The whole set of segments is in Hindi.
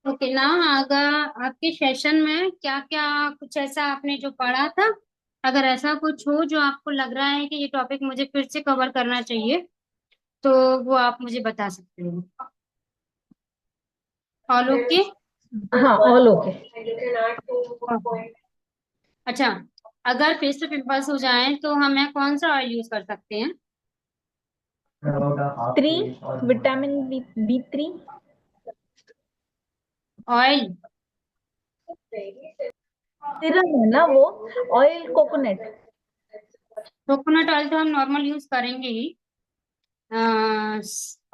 ओके ना। अगर आपके सेशन में क्या क्या कुछ ऐसा आपने जो पढ़ा था, अगर ऐसा कुछ हो जो आपको लग रहा है कि ये टॉपिक मुझे फिर से कवर करना चाहिए, तो वो आप मुझे बता सकते हो। All okay. हाँ, ऑल ओके। अच्छा, अगर फेस पे पिंपल्स हो जाएं तो हमें कौन सा ऑयल यूज कर सकते हैं? Three, vitamin B 3। Oil. Serum है ना वो? Oil coconut. कोकोनट ऑयल तो हम नॉर्मल यूज करेंगे ही।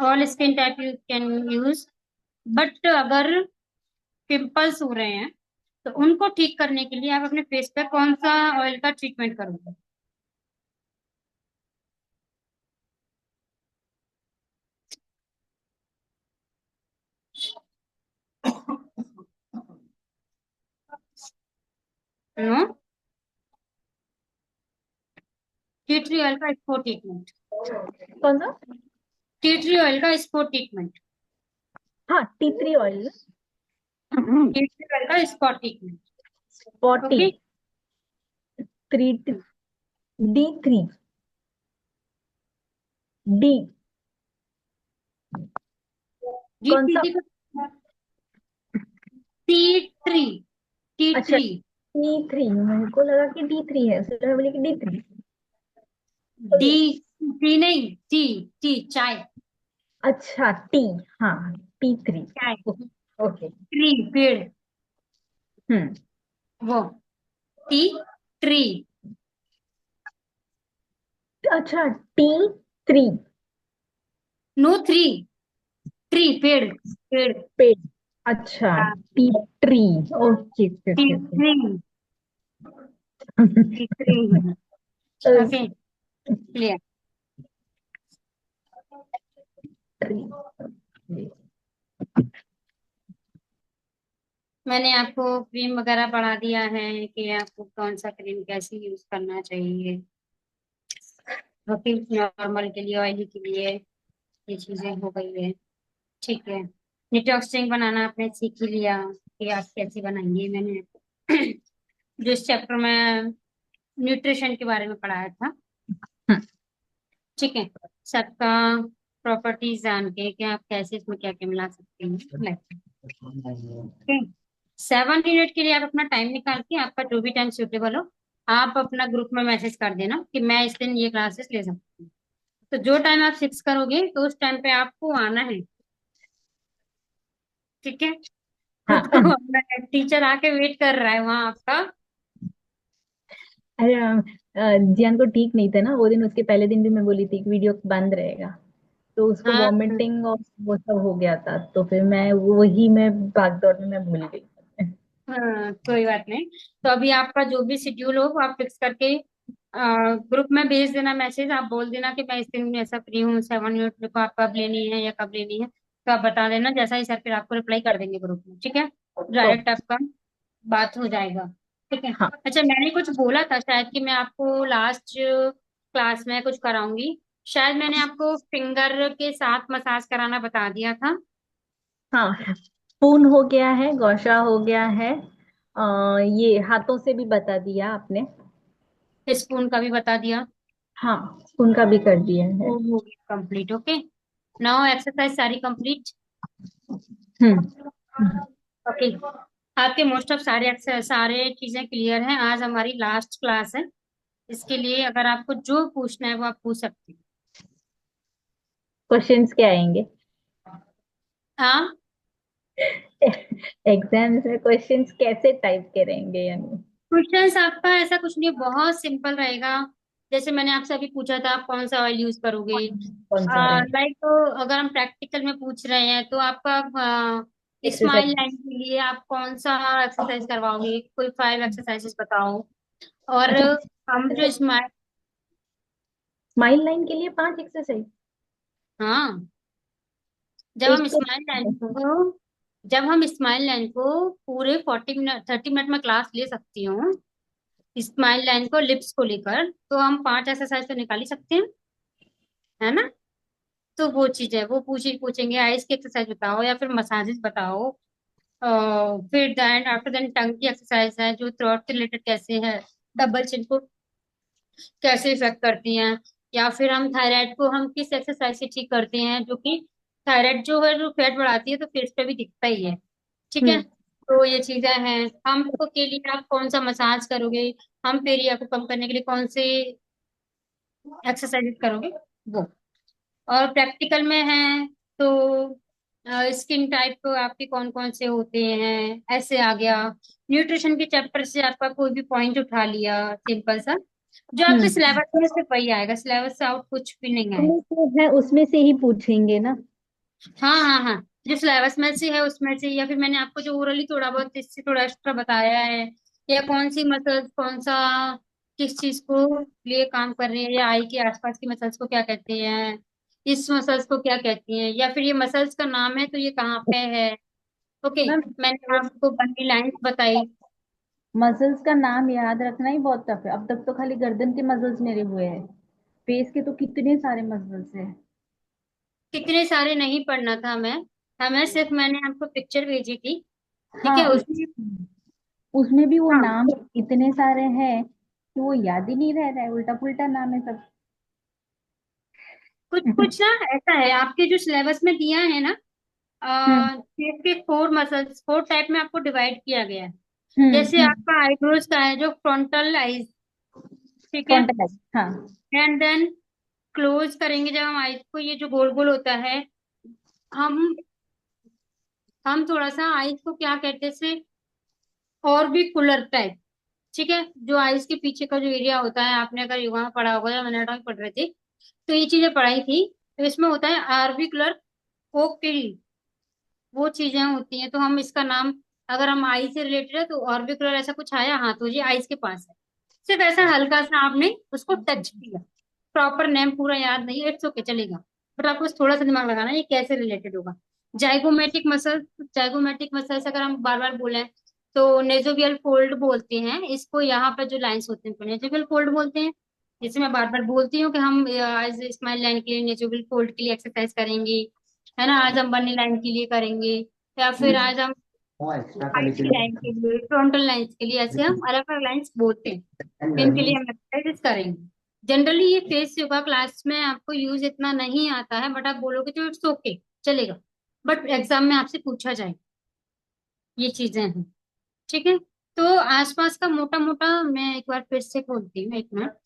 All skin type you can use. But अगर पिंपल्स हो रहे हैं तो उनको ठीक करने के लिए आप अपने फेस पे कौन सा ऑयल का ट्रीटमेंट करोगे? नो। टी ट्री ऑयल का स्पॉट ट्रीटमेंट। कौन सा? टी ट्री ऑयल का स्पॉट ट्रीटमेंट। हाँ, T3 oil. Tea tree oil का spot treatment. 40। Okay. 3D3। D. जी कौन सा? Tea tea tree. टी अच्छा, ट्री। T3। मेरे को लगा कि D3 है, इसलिए मैं बोली कि D3। डी। टी नहीं, टी। टी चाय। अच्छा, टी। हाँ, T3। चाय। ओके। ट्री पेड़। हम्म। वो टी ट्री। अच्छा, T3। No three. ट्री पेड़ पेड़। पेड़। अच्छा, T3। Okay okay T okay okay. Three. T three. Okay, clear. मैंने आपको क्रीम वगैरह पढ़ा दिया है कि आपको कौन सा क्रीम कैसे यूज करना चाहिए। बाकी नॉर्मल के लिए, ऑयली के लिए ये चीजें हो गई है। ठीक है। डिटॉक्सिंग बनाना आपने सीख ही लिया कि आप कैसे बनाएंगे। मैंने जो इस चैप्टर में न्यूट्रिशन के बारे में पढ़ाया था। ठीक है। सबका प्रॉपर्टीज जान के कि आप कैसे इसमें क्या क्या मिला सकते हैं, लाइक। 7 मिनट के लिए आप अपना टाइम निकाल के, आपका जो भी टाइम सूटेबल हो, आप अपना ग्रुप में मैसेज कर देना कि मैं इस दिन ये क्लासेस ले सकती हूँ। तो जो टाइम आप फिक्स करोगे तो उस टाइम पे आपको आना है। ठीक है। खुद को हाँ। अपना टीचर आके वेट कर रहा है वहां आपका। अरे जियान को ठीक नहीं था ना वो दिन, उसके पहले दिन भी मैं बोली थी कि वीडियो बंद रहेगा। तो उसको हाँ वॉमिटिंग और वो सब हो गया था, तो फिर मैं वही मैं भाग दौड़ में मैं भूल गई। हाँ, कोई बात नहीं। तो अभी आपका जो भी शेड्यूल हो वो आप फिक्स करके ग्रुप में भेज देना मैसेज। आप बोल देना कि मैं इस दिन ऐसा फ्री हूँ, 7 मिनट मेरे को आप कब लेनी है या कब लेनी है, तो आप बता देना। जैसा ही सर फिर आपको रिप्लाई कर देंगे ग्रुप में। ठीक है। तो डायरेक्ट आपका बात हो जाएगा। ठीक है। हाँ अच्छा, मैंने कुछ बोला था शायद कि मैं आपको लास्ट क्लास में कुछ कराऊंगी। शायद मैंने आपको फिंगर के साथ मसाज कराना बता दिया था। हाँ, स्पून हो गया है, गौशा हो गया है। ये हाथों से भी बता दिया आपने। स्पून का भी बता दिया। हाँ, स्पून का भी कर दिया है। वो हो गया कंप्लीट। ओके। नाउ एक्सरसाइज सारी कंप्लीट। हम्म। ओके। आपके मोस्ट ऑफ सारे चीजें क्लियर हैं। आज हमारी लास्ट क्लास है। इसके लिए अगर आपको जो पूछना है वो आप पूछ सकते हैं। क्वेश्चंस क्या आएंगे? हाँ। एग्जाम्स में क्वेश्चंस कैसे टाइप करेंगे यानी? क्वेश्चंस आपका ऐसा कुछ नहीं, बहुत सिंपल रहेगा। जैसे मैंने आपसे अभी पूछा था आप कौन सा ऑयल यूज करोगे। कौन सा रहे? लाइक तो अगर हम प्रैक्टिकल में पूछ रहे हैं तो आपका स्माइल एक्सरसाइज। लाइन के लिए आप कौन सा एक्सरसाइज करवाओगे, कोई 5 एक्सरसाइजेस बताओ। और अच्छा, हम जो स्माइल। स्माइल लाइन के लिए 5 एक्सरसाइज? हाँ। जब एक हम तो स्माइल लाइन को जब हम स्माइल लाइन को पूरे 40 मिनट 30 मिनट में क्लास ले सकती हूँ, स्माइल लाइन को लिप्स को लेकर, तो हम 5 एक्सरसाइज तो निकाल ही सकते हैं, है ना। तो वो चीज है, वो पूछेंगे आइस की एक्सरसाइज बताओ या फिर मसाजेस बताओ। फिर देन आफ्टर देन टंग की एक्सरसाइज है जो थ्रोट से रिलेटेड कैसे है, डबल चिन को कैसे इफेक्ट करती हैं, या फिर हम थायराइड को हम किस एक्सरसाइज से ठीक करते हैं, जो कि थायराइड जो है जो फैट बढ़ाती है तो फेस पे भी दिखता ही है। ठीक है। हम्म। तो ये चीजें हैं। हम को के लिए आप कौन सा मसाज करोगे, हम एरिया को कम करने के लिए कौन से एक्सरसाइज करोगे, वो। और प्रैक्टिकल में है तो स्किन टाइप आपके कौन कौन से होते हैं, ऐसे आ गया। न्यूट्रिशन के चैप्टर से आपका कोई भी पॉइंट उठा लिया सिंपल सा, जो आपके हम्म। सिलेबस में से वही आएगा, सिलेबस से आउट कुछ भी नहीं आएगा। उसमें से है, उसमें से ही पूछेंगे ना। हाँ हाँ हाँ, जो सिलेबस में से है उसमें से, या फिर मैंने आपको जो ओरली थोड़ा बहुत इससे थोड़ा एक्स्ट्रा बताया है, या कौन सी मसल्स कौन सा किस चीज को लिए काम कर रही है, या आई के आसपास की मसल्स को क्या कहते हैं, इस मसल्स को क्या कहती हैं, या फिर ये मसल्स का नाम है तो ये कहाँ पे है। ओके। मैम, मैंने आपको बनी लाइंस बताई। मसल्स का नाम याद रखना ही बहुत टफ है। अब तक तो खाली गर्दन के मसल्स मेरे हुए हैं, फेस के तो कितने सारे मसल्स हैं। कितने सारे नहीं पढ़ना था मैं, हमें सिर्फ मैंने आपको पिक्चर भेजी थी। ठीक हाँ, है उसमें उसमें। उसमें भी वो हाँ, नाम इतने सारे हैं कि वो याद ही नहीं रह रहा है, उल्टा पुल्टा नाम है सब। कुछ कुछ ना ऐसा है आपके जो सिलेबस में दिया है ना, हम्म। फेस के फोर मसल्स, फोर टाइप में आपको डिवाइड किया गया है। जैसे हम्म। आपका आईब्रोज का है जो फ्रंटल आईज, ठीक है। फ्रंटल, हाँ। एंड देन क्लोज करेंगे जब हम आईज को, ये जो गोल गोल होता है, हम हम थोड़ा सा आईज को क्या कहते हैं, और भी कुलर टाइप। ठीक है, जो आईज के पीछे का जो एरिया होता है, आपने अगर योगा में पढ़ा होगा या मैंने एनाटॉमी पढ़ रही थी तो ये चीजें पढ़ाई थी। तो इसमें होता है आर्बिकुलर कोक्टिल, वो चीजें होती हैं। तो हम इसका नाम, अगर हम आई से रिलेटेड है तो ऑर्बिकुलर ऐसा कुछ आया, हाँ तो ये आईज के पास है। सिर्फ ऐसा हल्का सा आपने उसको टच किया, प्रॉपर नेम पूरा याद नहीं है, इट्स ओके चलेगा, बट आपको बस थोड़ा सा दिमाग लगाना है ये कैसे रिलेटेड होगा। जाइगोमेटिक मसल, जाइगोमेटिक मसल्स अगर हम बार बार बोलें तो नेजोवियल फोल्ड बोलते हैं इसको, यहाँ पर जो लाइंस होते हैं तो नेजोवियल फोल्ड बोलते हैं। जैसे मैं बार बार बोलती हूँ कि हम आज स्माइल लाइन के लिए नेजोवियल फोल्ड के लिए एक्सरसाइज करेंगे, है ना, आज हम बनी लाइन के लिए करेंगे, या फिर आज हम आइस की लाइन के लिए, फ्रंटल लाइंस के लिए, ऐसे हम अलग अलग लाइंस बोलते हैं जिनके लिए हम एक्सरसाइज करेंगे। जनरली ये फेस योगा क्लास में आपको यूज इतना नहीं आता है, बट आप बोलोगे तो इट्स ओके चलेगा, बट एग्जाम में आपसे पूछा जाए, ये चीजें हैं। ठीक है। तो आसपास का मोटा मोटा मैं एक बार फिर से खोलती हूँ, एक मिनट।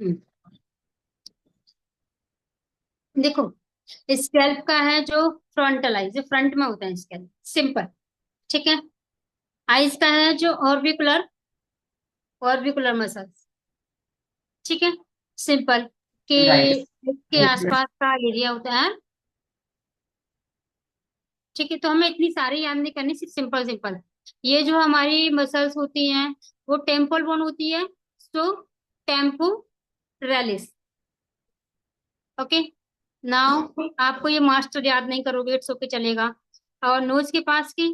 हम्म, देखो, स्कैल्प का है जो फ्रंटल आई, जो फ्रंट में होता है स्कैल्प, सिंपल। ठीक है। आइज का है जो ऑर्बिकुलर, ऑर्बिकुलर मसल्स, ठीक है, सिंपल, के के आसपास का एरिया होता है। ठीक है, तो हमें इतनी सारी याद नहीं करनी, सिर्फ सिंपल सिंपल। ये जो हमारी मसल्स होती हैं वो टेम्पल बोन होती है, सो टेम्पो रेलिस। ओके। नाउ आपको ये मास्टर याद नहीं करोगे, इट्स ओके चलेगा। और नोज के पास की,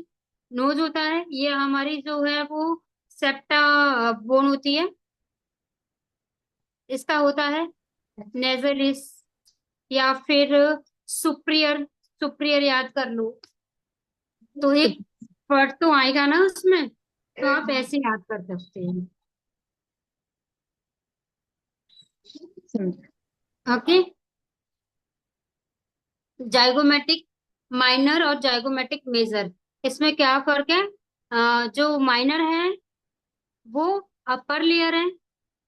नोज होता है ये हमारी जो है वो सेप्टा बोन होती है, इसका होता है नेजलिस, या फिर सुप्रियर, सुप्रियर याद कर लो। तो एक वर्ड तो आएगा ना उसमें, तो आप ऐसे याद कर सकते हैं। हम्म। ओके। जाइगोमेटिक माइनर और जाइगोमेटिक मेजर, इसमें क्या फर्क है? जो माइनर है वो अपर लेयर है,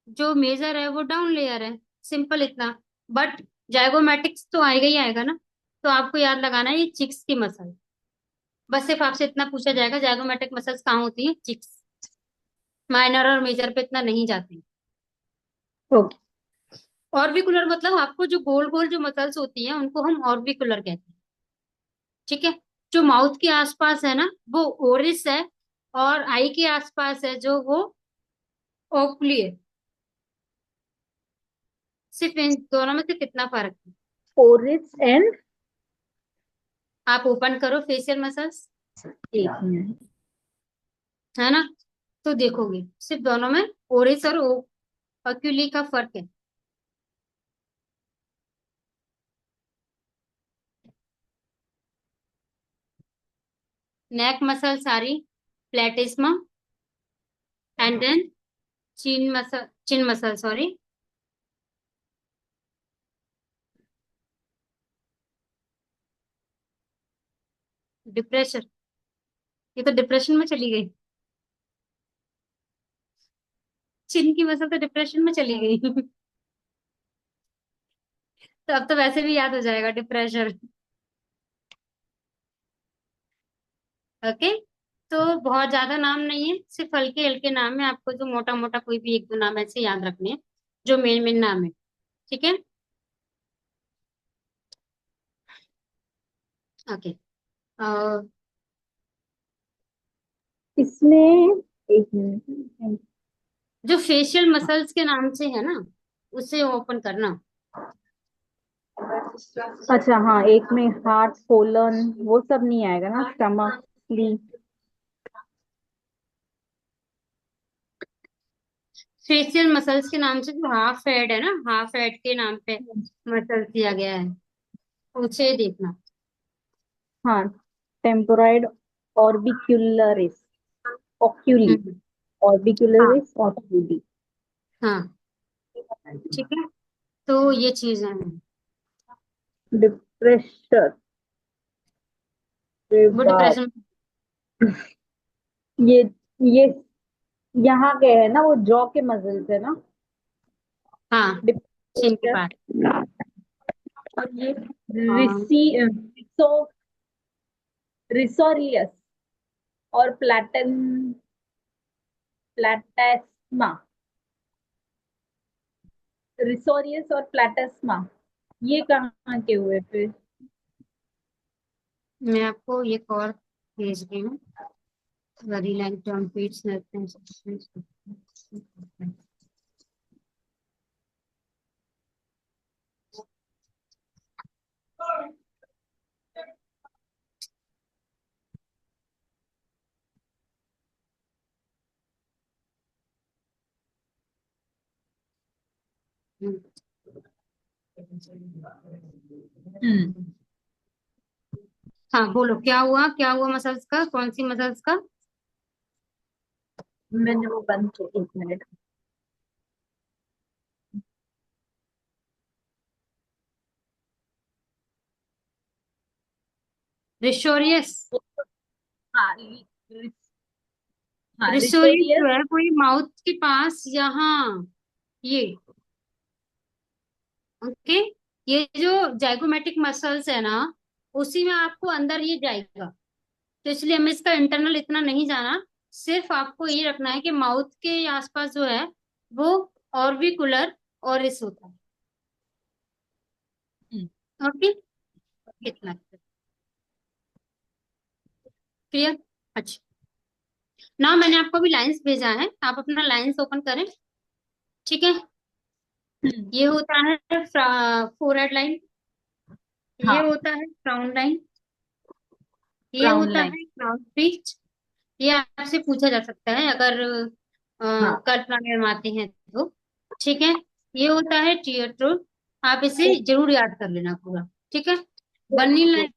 जो मेजर है वो डाउन लेयर है, सिंपल इतना। बट जाइगोमेटिक्स तो आएगा ही आएगा ना, तो आपको याद लगाना है ये चिक्स की मसल। बस सिर्फ आपसे इतना पूछा जाएगा, जाइगोमेटिक मसल्स कहाँ होती है, चिक्स। माइनर और मेजर पे इतना नहीं जाते। ओके। ऑर्बिकुलर मतलब आपको जो गोल गोल जो मसल्स होती हैं उनको हम ऑर्बिकुलर कहते हैं। ठीक है। जो माउथ के आसपास है ना वो ओरिस है, और आई के आसपास है जो वो ओकुली है। सिर्फ इन दोनों में से कितना फर्क है? ओरिस एंड आप ओपन करो फेशियल मसल्स। एक मिनट। है ना। तो देखोगे सिर्फ दोनों में ओरिस और ओक्यूली का फर्क है। नेक मसल सारी platysma, and then chin muscle sorry, depression. ये तो डिप्रेशन में चली गई। चिन की मसल तो डिप्रेशन में चली गई। तो अब तो वैसे भी याद हो जाएगा डिप्रेशन। ओके। तो बहुत ज्यादा नाम नहीं है, सिर्फ हल्के हल्के नाम है, आपको जो मोटा मोटा कोई भी एक दो नाम ऐसे याद रखने हैं, जो मेन मेन नाम है। ठीक है। ओके। इसमें एक मिनट। जो फेशियल मसल्स के नाम से है ना, उसे ओपन करना। अच्छा हाँ, एक में हार्ट, कोलन, वो सब नहीं आएगा ना, स्टमक, स्लीप। फेशियल मसल्स के नाम से जो हाफ हेड है ना, हाफ हेड के नाम पे मसल दिया गया है, उसे देखना। हाँ, टेम्पोराइड ऑर्बिक्यूलरिस, ऑक्यूली, हम्म। हाँ। ऑर्बिक्यूलरिस, ऑक्यूली। हाँ। ठीक है। तो ये चीजें हैं। डिप्रेशर, वो बाप, डिप्रेशन। ये ये यहाँ के है ना, वो जॉ के मसल्स है ना। हाँ, चिन के डिप्रेशर। पास। और ये हाँ। रिसोरियस और प्लाटेस्मा, रिसोरियस और प्लाटेस्मा, ये कहाँ के हुए फिर? मैं आपको एक और भेज रही हूँ। वेरी लाइक टर्म पीट्स हम्म। हाँ बोलो, क्या हुआ मसल्स का, कौन सी मसल्स का। मैंने वो बंद किया, एक मिनट। रिशोरियस। हाँ, हाँ रिशोरियस रिसोरियस। जो है वो ये माउथ के पास यहाँ, ये। ओके। ये जो जाइगोमेटिक मसल्स है ना, उसी में आपको अंदर ये जाएगा। तो इसलिए हमें इसका इंटरनल इतना नहीं जाना। सिर्फ आपको ये रखना है कि माउथ के आसपास जो है वो ऑर्बिकुलर ऑरिस होता है। हम्म। ओके। कितना क्लियर। अच्छा। ना मैंने आपको अभी लाइंस भेजा है, आप अपना लाइंस ओपन करें। ठीक है। हम्म। ये होता है फोरहेड लाइन, ये हाँ, होता है फ्राउन लाइन, ये फ्राउन होता लाइन। है क्राउन ब्रीच। ये आपसे पूछा जा सकता है अगर हाँ। कल्पना निर्माते हैं तो। ठीक है। ये होता है टीयर ट्रूथ। आप इसे जरूर याद कर लेना पूरा। ठीक है। Bunny line,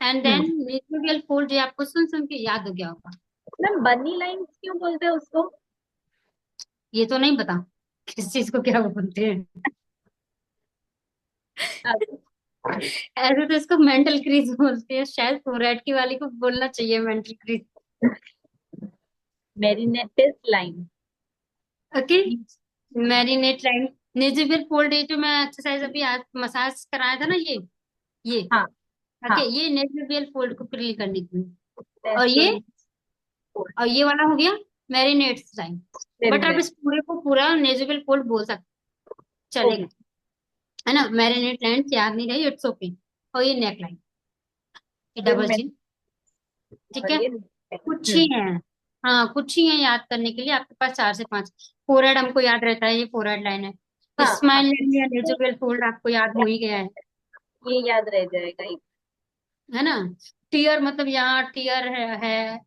and then hmm. नेट्रोवियल फोल्ड, ये आपको सुन सुन के याद हो गया होगा। मैम, बनी लाइन क्यों बोलते हैं उसको? ये तो नहीं पता किस चीज को क्या बोलते हैं। ऐसे तो इसको मेंटल क्रीज बोलते हैं, शायद फोरहेड की वाली को बोलना चाहिए mental crease. Marionette line. Okay. Marionette line, nasolabial fold, ये जो मैं एक्सरसाइज अभी आज मसाज कराया था ना, ये। हाँ। ओके, हाँ, ये नेजुबियल फोल्ड को फिल करने के लिए। और टेस्टोन। ये वाला हो गया मैरिनेट्स लाइन। बट आप मेरिनेट। इस पूरे को पूरा नेजुबियल फोल्ड बोल सकते, ओके। चलेगा। है ना। मैरिनेट लाइन याद नहीं रही, इट्स ओके। और ये नेक लाइन, ये फिर डबल मैं चिन। ठीक और है। ये। कुछ ही है। हाँ कुछ ही है याद करने के लिए आपके पास, चार से पांच। फोरहेड हमको याद रहता है, ये फोरहेड लाइन है। हाँ हाँ, स्माइल लाइन या नेजुबियल फोल्ड आपको याद हो ही गया है। ये याद रह जाएगा एक। है ना। टीयर मतलब यहाँ टीयर है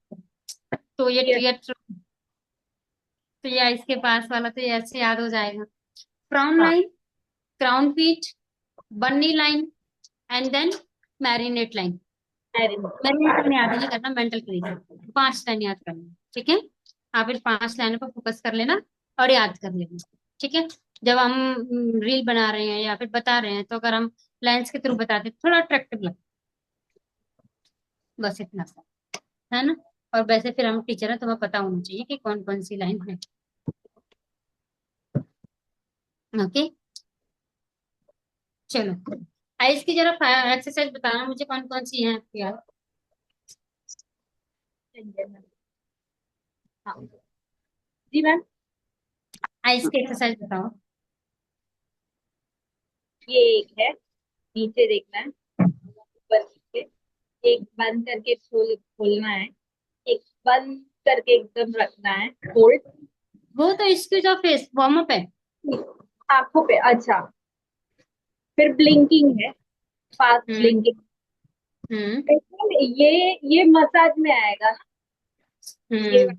तो ये ये टीयर, तो ये इसके पास वाला तो ये ऐसे याद हो जाएगा। फ्राउन हाँ, line, crown peach, bunny line, and then marionette line. Very marionette line याद नहीं करना, मेंटल क्लियर, 5 लाइन याद करना, ठीक है। आप इन 5 लाइनों पर फोकस कर लेना और याद कर लेना, ठीक है। जब हम रील बना रहे हैं या फिर बता रहे हैं तो अगर हम लाइंस के थ्रू बताते हैं, थोड़ा अट्रैक्टिव लगता है, बस इतना सा, है ना। और वैसे फिर हम टीचर हैं तो हमें पता होना चाहिए कि कौन कौन सी लाइन है। ओके, चलो। आइस की जरा एक्सरसाइज बताना मुझे, कौन कौन सी है आपके याद। मैम। हाँ जी मैम। आइस की एक्सरसाइज बताओ। ये एक है, नीचे देखना है, ऊपर नीचे, एक बंद करके खोलना है, एक बंद करके एकदम रखना है, होल्ड। वो तो इसकी जो फेस वार्म अप है। आंखों पे, अच्छा। फिर ब्लिंकिंग है, फास्ट हम्म। ब्लिंकिंग। हम्म। ये मसाज में आएगा ना? ये हम्म।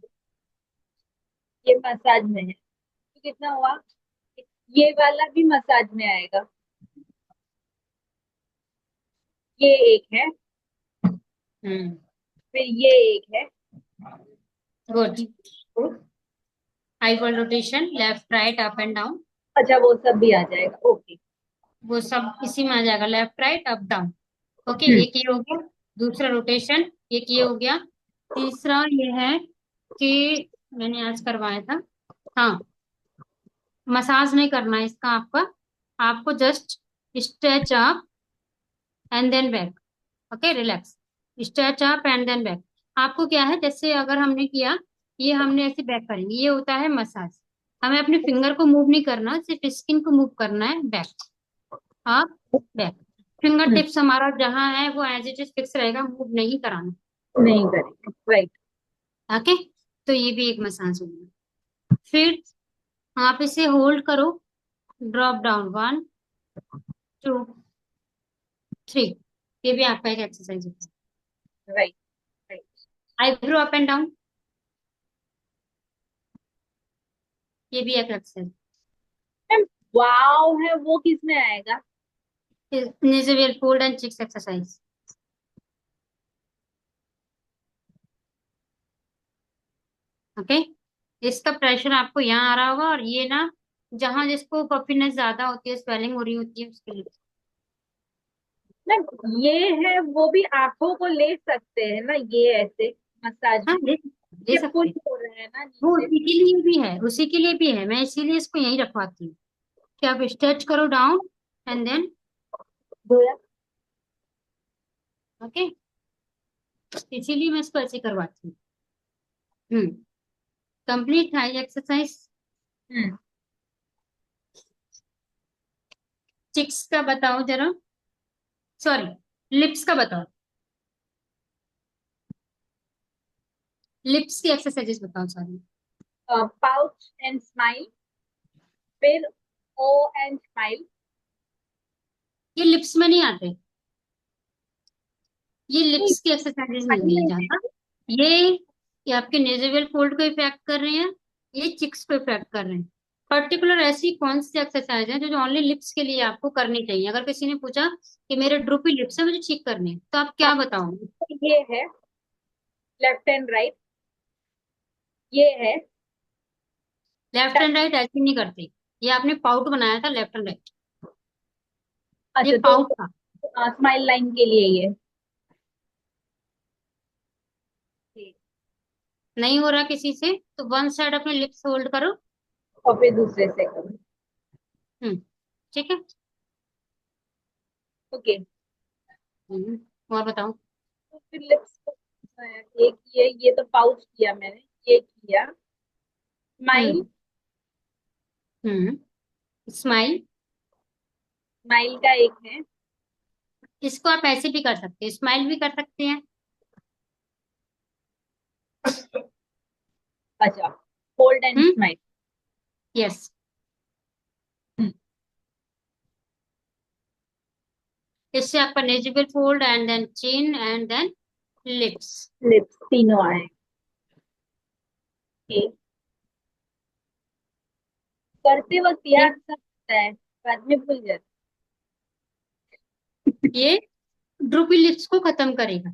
ये मसाज में है, तो कितना हुआ? ये वाला भी मसाज में आएगा। ये एक है, हम्म। फिर ये एक है। Good. Eyeball rotation, left right up and down, अच्छा, वो सब भी आ जाएगा, ओके। वो सब इसी में आ जाएगा, left right up down. Okay, hmm. एक ये हो गया। दूसरा रोटेशन एक ये हो गया। तीसरा ये है कि मैंने आज करवाया था, हाँ, मसाज नहीं करना है इसका आपका, आपको just stretch up and then back. Okay, relax, stretch up and then back. आपको क्या है, जैसे अगर हमने किया, ये हमने ऐसे बैक करेंगे, ये होता है मसाज। हमें अपने फिंगर को मूव नहीं करना, सिर्फ स्किन को मूव करना है, बैक अप बैक। फिंगर हम्म, टिप्स हमारा जहाँ है वो एज इट इज फिक्स रहेगा, मूव नहीं कराना। नहीं करेंगे, राइट। ओके, तो ये भी एक मसाज होगा। फिर आप इसे होल्ड करो, ड्रॉप डाउन, 1 2 3, ये भी आपका एक एक्सरसाइज होता राइट, राइट। है। आईब्रो अप एंड डाउन, ये भी एक एक्सरसाइज। मैम, वाव है वो किस में आएगा? nasal fold and cheeks exercise. Okay, इसका प्रेशर आपको यहाँ आ रहा होगा, और ये ना, जहां जिसको पफीनेस ज्यादा होती है, स्वेलिंग हो रही होती है, उसके लिए। मैम, ये है वो भी आंखों को ले सकते हैं ना, ये ऐसे मसाज हाँ, में? ले ये पुश सकते हैं। हो रहे हैं ना वो नीचे? उसी के लिए भी है, उसी के लिए भी है, मैं इसीलिए इसको यहीं रखवाती हूँ कि आप स्ट्रेच करो डाउन एंड देन, दो यार। ओके, इसीलिए मैं इसको ऐसे करवाती हूँ। हम्म, कंप्लीट है ये एक्सरसाइज। हम्म। चिक्स का बताओ जरा, सॉरी, लिप्स का बताओ, लिप्स की एक्सरसाइजेस बताओ सारी। पाउच एंड स्माइल, फिर ओ एंड स्माइल। ये लिप्स में नहीं आते, ये लिप्स की एक्सरसाइजेज नहीं है स्माइल में ज्यादा। ये ये आपके नेजल फोल्ड को इफेक्ट कर रहे हैं, ये चिक्स को इफेक्ट कर रहे हैं। पर्टिकुलर ऐसी कौन सी एक्सरसाइज है जो ओनली लिप्स के लिए आपको करनी चाहिए? अगर किसी ने पूछा कि मेरे ड्रूपी लिप्स है, मुझे ठीक करने हैं, तो आप हाँ, क्या बताओगे? ये है लेफ्ट एंड राइट, ये है। लेफ्ट एंड राइट ऐसे नहीं करते, ये आपने पाउट बनाया था लेफ्ट एंड राइट, ये अच्छा, तो पाउट था। स्माइल लाइन के लिए ये। नहीं हो रहा किसी से तो वन साइड अपने लिप्स होल्ड करो। और फिर दूसरे से करो। हम्म, ठीक है। ओके। हम्म, और बताओ। तो फिर लिप्स एक ये तो पाउच किया मैंने, ये किया। स्माइल, हम्म। हम्म, स्माइल, स्माइल का एक है। इसको आप ऐसे भी कर सकते हैं, स्माइल भी कर सकते हैं। अच्छा, hold and hmm, smile. Yes, इससे आपका nasolabial fold and then chin and then lips. Lips तीनों आए। Okay. करते वक्त याद सब होता है, बाद में भूल जाते। ये ड्रूपी लिप्स को खत्म करेगा।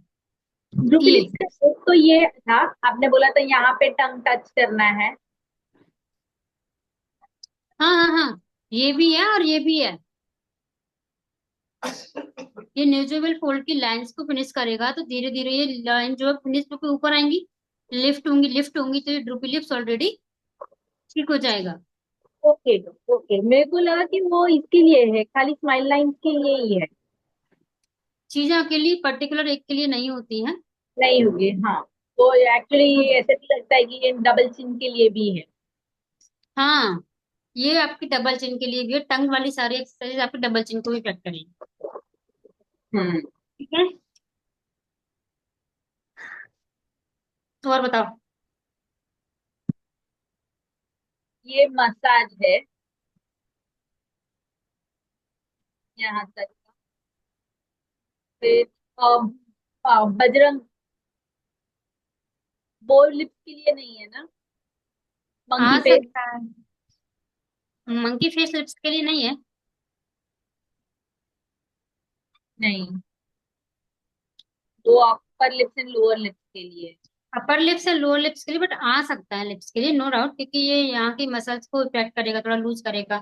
ड्रूपी ये लिप्स का एक तो ये था, आपने बोला था यहाँ पे टंग टच करना है। हाँ हाँ हाँ, ये भी है और ये भी है। ये न्यूजेबल फोल्ड की लाइंस को फिनिश करेगा, तो धीरे धीरे ये लाइन जो है फिनिश होकर ऊपर आएंगी, लिफ्ट होंगी, तो ये ड्रूपी लिप्स ऑलरेडी ठीक हो जाएगा। ओके। ओके, मेरे को लगा कि वो इसके लिए है, खाली स्माइल लाइंस के लिए ही है। चीजें अकेली पर्टिकुलर एक के लिए नहीं होती हैं। नहीं होगी, हाँ। तो एक्चुअली ऐसे भी लगता है कि ये डबल चिन के लिए भी है। हाँ, ये आपकी डबल चिन के लिए भी है, टंग वाली सारी एक्सरसाइज आपकी डबल चिन को भी इफेक्ट करेंगी। हम्म। ठीक है, तो और बताओ। ये मसाज है यहाँ तक का। फिर बजरंग, बोर लिप्स के लिए नहीं है ना? मंकी आ फेस। सकता है, मंकी फेस लिप्स के लिए नहीं है। नहीं, वो upper lips and lower lips के लिए है। अपर लिप्स और लोअर लिप्स के लिए, बट आ सकता है लिप्स के लिए, नो डाउट, क्योंकि ये यहाँ की मसल्स को इफेक्ट करेगा, थोड़ा लूज करेगा,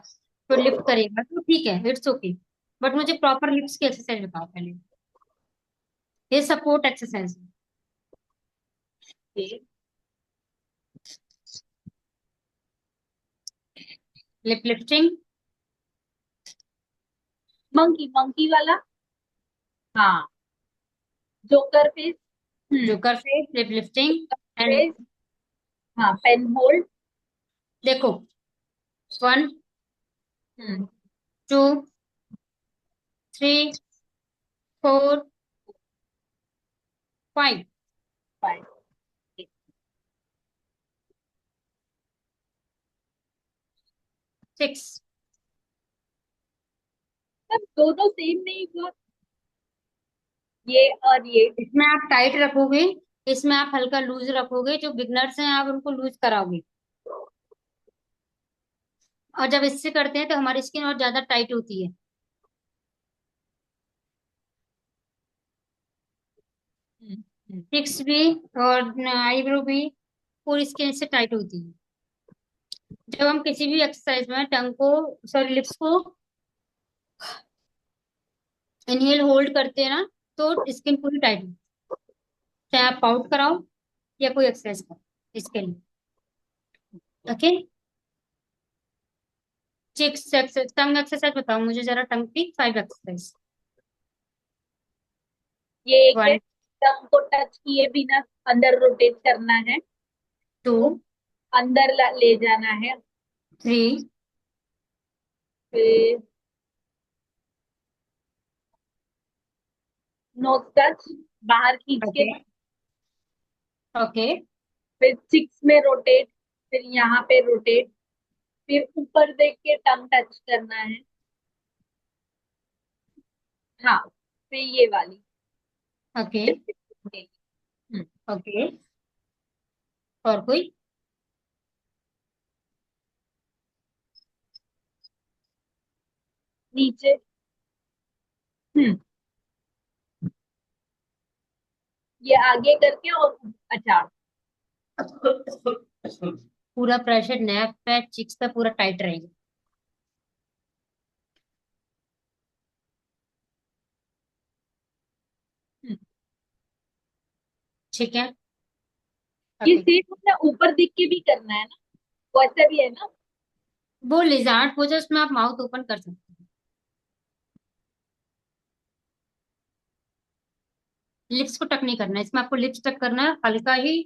तो लिफ्ट करेगा, तो ठीक है, इट्स ओके। बट मुझे प्रॉपर लिप्स की एक्सरसाइज बताओ पहले। ये सपोर्ट एक्सरसाइज है। Okay. Lip lifting, monkey monkey वाला। हाँ, joker face. Hmm. Joker face, lip lifting and face. हाँ, पेन होल्ड। देखो, 1, हम्म। 2, 3, 4, 5, फाइन। 6। सब दोनों सेम नहीं हुआ, ये और ये। इसमें आप टाइट रखोगे, इसमें आप हल्का लूज रखोगे, जो बिगनर्स हैं आप उनको लूज कराओगे। और जब इससे करते हैं तो हमारी स्किन और ज्यादा टाइट होती है। हम्म। हम्म। चिक्स भी और आईब्रो भी पूरी स्किन से टाइट होती है। जब हम किसी भी एक्सरसाइज में टंग को, सॉरी, लिप्स को इनहेल होल्ड करते हैं ना, तो स्किन पूरी टाइट होती है, चाहे आप पाउट कराओ या कोई एक्सरसाइज करो इसके लिए। ओके, चिक्स एक्सरसाइज, टंग एक्सरसाइज बताओ मुझे जरा, टंग की 5 एक्सरसाइज। ये एक है, 1, टंग को टच किए बिना अंदर रोटेट करना है, 2, अंदर ले जाना है। 3, फिर नोज टच, बाहर खींच के। ओके ओके फिर चिक्स में रोटेट, फिर यहाँ पे रोटेट, फिर ऊपर देख के टंग टच करना है। हाँ, फिर ये वाली। ओके हम्म। ओके, और कोई? नीचे। हम्म। ये आगे करके और अच्छा। पूरा प्रेशर नैप पे, चिक्स पे पूरा टाइट रहेगा। हम्म। ठीक है, ये ओके। सेम अपना ऊपर दिख के भी करना है ना? वैसा भी है ना? वो लिजार्ड पोज है, उसमें आप माउथ ओपन कर सकते हैं। लिप्स को टक नहीं करना है, इसमें आपको लिप्स टक करना है, हल्का ही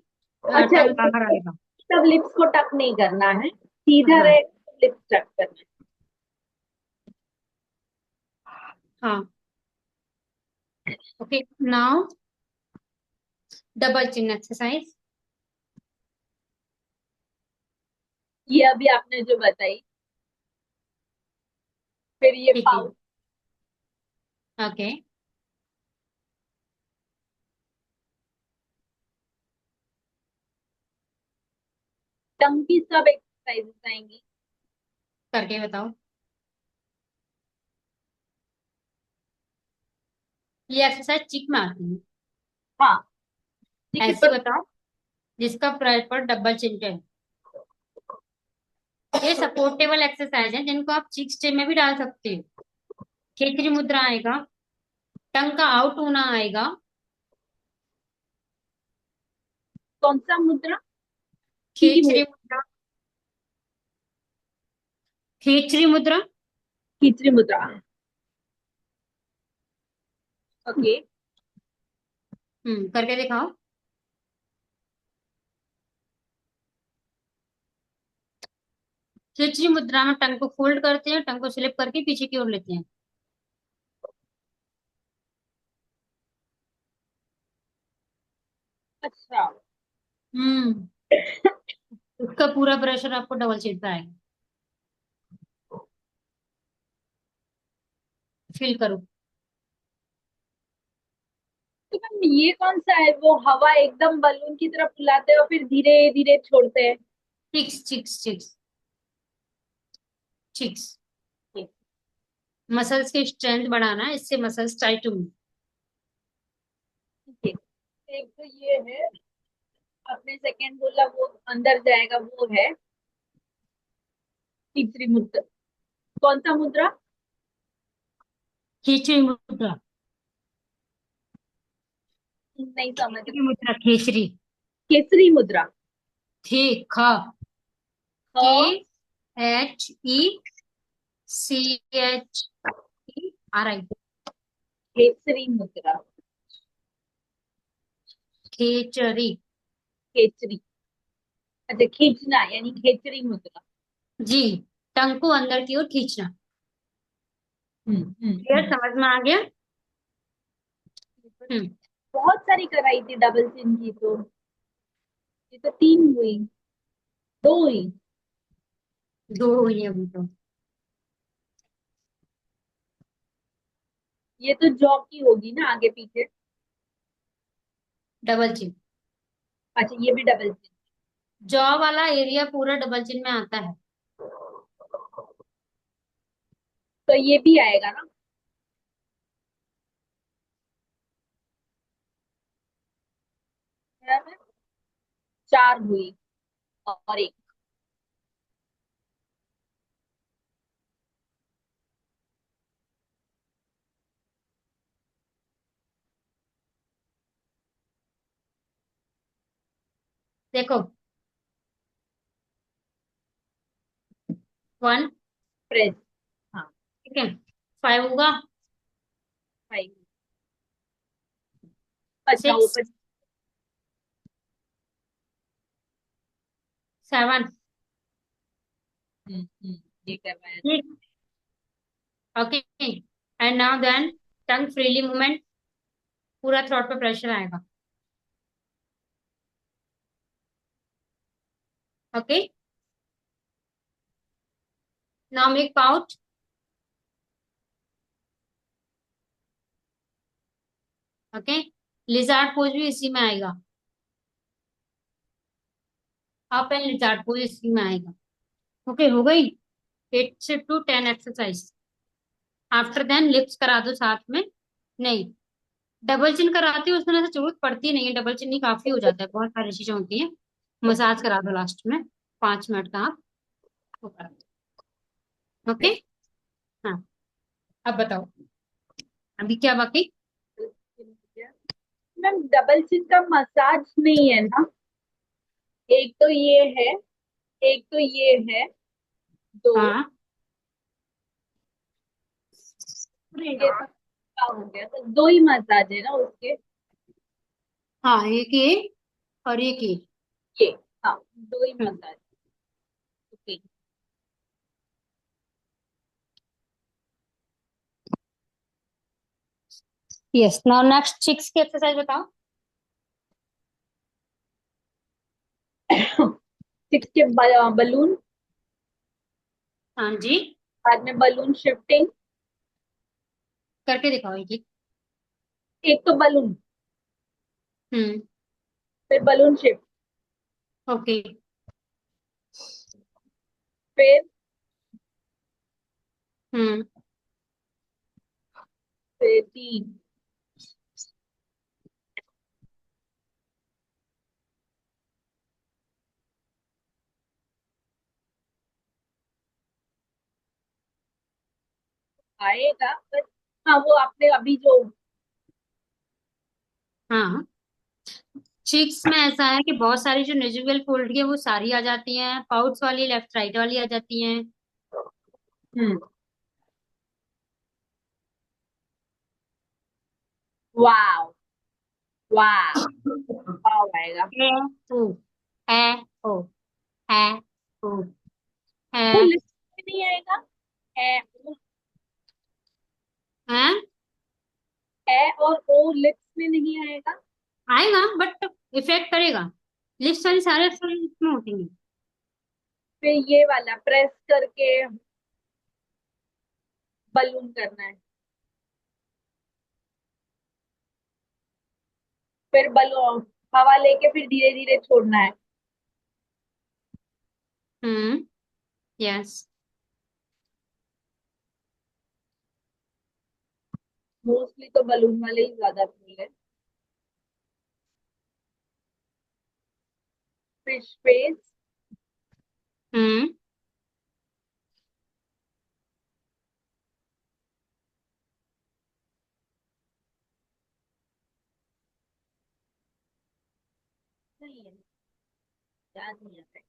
अच्छा, टंग बाहर आएगा। तब लिप्स को टक नहीं करना है, सीधा हाँ रहे, लिप्स टक करना हाँ, okay. Now double chin exercise. है। ये अभी आपने जो बताई। फिर ये ठीक है, पाउच। ओके टंग की सब एक्सरसाइजेस आएंगी। करके बताओ। ये एक्सरसाइज चिक में आती है। हाँ ठीक है, ऐसी पर बताओ जिसका प्रॉपर डबल चिन है। ये सपोर्टेबल एक्सरसाइज है जिनको आप चिक स्टे में भी डाल सकते हो। खेचरी मुद्रा आएगा, टंग का आउट होना आएगा। कौन सा मुद्रा? की खेचरी मुद्रा, खेचरी मुद्रा। खींचरी मुद्रा। ओके। करके दिखाओ। खिचड़ी मुद्रा में टंग को फोल्ड करते हैं, टंग को स्लिप करके पीछे की ओर लेते हैं। अच्छा। हम्म उसका पूरा प्रेशर आपको डबल सीट पे आएगा। फील करो। तो मैम ये कौन सा है, वो हवा एकदम बलून की तरफ फुलाते हैं और फिर धीरे धीरे छोड़ते हैं? Cheeks cheeks cheeks cheeks. ठीक मसल्स की स्ट्रेंथ बढ़ाना है, इससे मसल्स टाइट होंगे। है। एक तो ये है, आपने सेकंड बोला वो अंदर जाएगा, वो है तीसरी मुद्रा। कौन सा मुद्रा? खिचड़ी मुद्रा। नहीं समझ खेचरी रही। मुद्रा, खेचरी। केसरी मुद्रा। ठीक, ख, के, हाँ। H E C H E R I. केसरी मुद्रा। खेचरी। खेचरी। अच्छा, खींचना यानी खेचरी मुद्रा। जी, टंग को अंदर की ओर खींचना। क्लियर, हम्म। समझ में आ गया। हम्म बहुत सारी कराई थी डबल चिन की तो, ये तो तीन हुई, दो हुई। दो हुई है अभी तो। ये तो जॉ की होगी ना, आगे पीछे। Double chin. अच्छा, ये भी डबल चिन। जॉ वाला एरिया पूरा डबल चिन में आता है। तो ये भी आएगा ना? चार हुई और एक। देखो, वन। प्रेस। हाँ। ठीक है, फाइव होगा। फाइव। अच्छा, सिक्स, ऊपर। सेवन। ये कर रहा है। ठीक। Okay, and now then tongue freely movement, पूरा थ्रोट पे प्रेशर आएगा। Okay, now make pouch. Okay, lizard pose भी इसी में आएगा। अप एंड लिजार्ड पोज इसी में आएगा। ओके, हो गई 8 से 10 एक्सरसाइज। आफ्टर देन लिप्स करा दो साथ में। नहीं, डबल चिन कराती हो उसमें ऐसे जरूरत पड़ती नहीं है, डबल चिन ही काफी हो जाता है, बहुत सारी चीजें होती है। मसाज करा दो लास्ट में, 5 मिनट का आप वो करा दो। ओके। हाँ, अब बताओ अभी क्या बाकी। मैम डबल चिन का मसाज नहीं है ना? एक तो ये है, एक तो ये है, दो। हाँ, ये तो क्या हो गया, तो दो ही मसाज है ना उसके? हाँ, एक ये और एक ये। ये। हाँ, दो ही hmm massage. Okay. Yes, now next cheeks की एक्सरसाइज बताओ। सिक्स के बलून। हाँ जी, बाद में बलून शिफ्टिंग। करके दिखाओ एक एक। एक तो बलून, हम्म फिर बलून शिफ्ट, ओके, फिर हम्म। फिर तीन। आएगा बट, हाँ वो आपने अभी जो। हाँ, चिक्स में ऐसा है कि बहुत सारी जो नेजुरल फोल्ड की है वो सारी आ जाती हैं, पाउट्स वाली लेफ्ट राइट वाली आ जाती हैं। हम्म। वाव। वाव। वाव आएगा। है ओ, है ओ, है ओ, वो है लिस्ट में नहीं आएगा। है है है और ओ लिप्स में नहीं आएगा। आएगा बट इफेक्ट करेगा। लिप्स वाली सारे अक्षर लिप्स में होती हैं। फिर ये वाला प्रेस करके बलून करना है। फिर बलून हवा लेके फिर धीरे धीरे छोड़ना है। हम्म। यस। मोस्टली तो बलून वाले ही ज्यादा फूल है। Fish face. हम्म। नहीं है, याद नहीं आता है।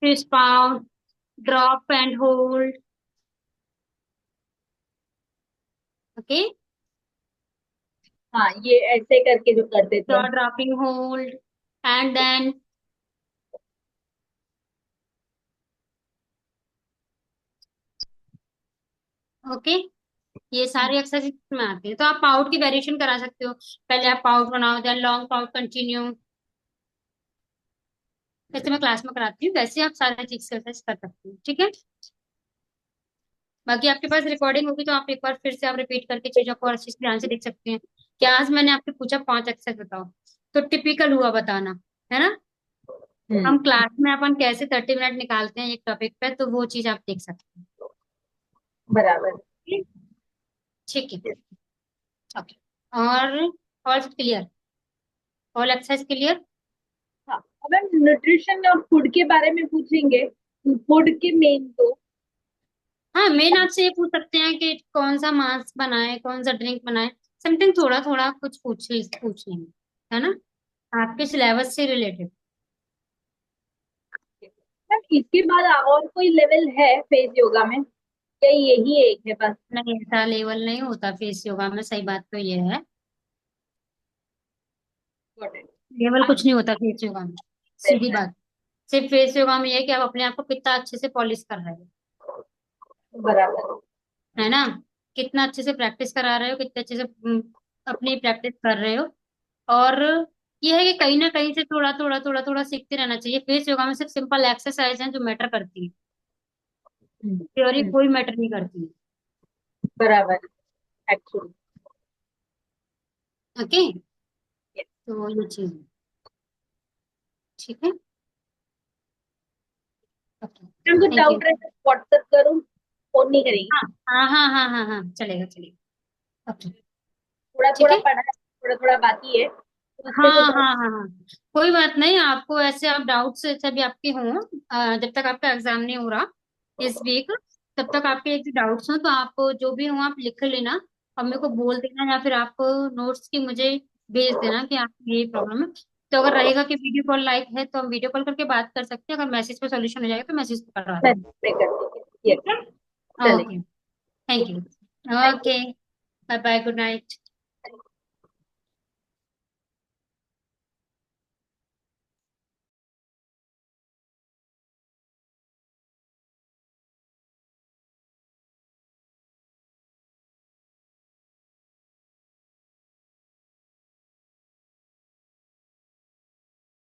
Fish pout, drop and hold. Okay. हाँ ये ऐसे करके जो करते थे jaw हम। dropping hold, and then okay. ये सारे एक्सरसाइज में आते हैं, तो आप पाउट की वेरिएशन करा सकते हो। पहले आप पाउट बनाओ, देन लॉन्ग पाउट कंटिन्यू। जैसे मैं क्लास में कराती हूँ वैसे आप सारे एक्सरसाइज कर सकते हो, ठीक है। बाकी आपके पास रिकॉर्डिंग होगी तो आप एक बार फिर से आप रिपीट करके चीजों को और अच्छे से ध्यान से देख सकते हैं। क्या आज मैंने आपसे पूछा 5 एक्सरसाइज बताओ, तो टिपिकल हुआ बताना, है ना। हम हम्म। क्लास में अपन कैसे 30 मिनट निकालते हैं एक टॉपिक पे, तो वो चीज आप देख सकते बराबर। हैं। ठीक है। ओके। और all clear, all exercise clear. हाँ अब हम न्यूट्रिशन और फूड के बारे में पूछेंगे। फूड के मेन तो। हाँ, मेन आपसे ये पूछ सकते हैं कि कौन सा मांस बनाए, कौन सा ड्रिंक बनाए। समथिंग थोड़ा थोड़ा कुछ पूछ लेंगे, है ना, आपके सिलेबस से रिलेटेड। मैम इसके बाद और कोई लेवल है फेस योगा में, क्या यही एक है बस? नहीं, ऐसा लेवल नहीं होता फेस योगा में, सही बात तो ये है। Got it। लेवल हाँ, कुछ नहीं होता फेस योगा में, सीधी बात। सिर्फ फेस योगा में ये है कि आप अपने आप को कितना अच्छे से पॉलिश कर रहे हो, बराबर। है ना, कितना अच्छे से प्रैक्टिस करा रहे हो, कितने अच्छे से अपनी प्रैक्टिस कर रहे हो। और ये है कि कहीं ना कहीं से थोड़ा थोड़ा थोड़ा थोड़ा सीखते रहना चाहिए। फेस योगा में सिर्फ सिंपल एक्सरसाइज है जो मैटर करती है, थ्योरी हम्म। कोई मैटर नहीं करती है। बराबर। एक्चुअली। ओके, तो ये चीज है, ठीक है। ओके, कुछ थैंक यू। डाउट रहे तो व्हाट्सएप करूँ, फोन नहीं करेगी? हाँ हाँ हाँ हाँ हाँ हाँ, चलेगा चलेगा। ओके, थोड़ा ठीक थोड़ा है। पढ़ा है, थोड़ा थोड़ा बाकी है, तो उसमें हाँ कुछ हाँ हाँ हाँ, कोई बात नहीं। आपको ऐसे आप डाउट्स ऐसे भी आपके हों, जब तक आपका एग्जाम नहीं हो रहा इस वीक, तब तक आपके एक डाउट्स हो तो आप जो भी हो आप लिख लेना और मेरे को बोल देना, या फिर आप नोट्स की मुझे भेज देना कि आपको ये प्रॉब्लम है। तो अगर रहेगा कि वीडियो कॉल लाइक है तो हम वीडियो कॉल करके बात कर सकते हैं, अगर मैसेज पे सोल्यूशन हो जाएगा तो मैसेज पे करवा मैं देंगे। कर देंगे। ठीक यस। है। चलेगी। Okay, thank you. Thank you. Okay, bye bye, good night.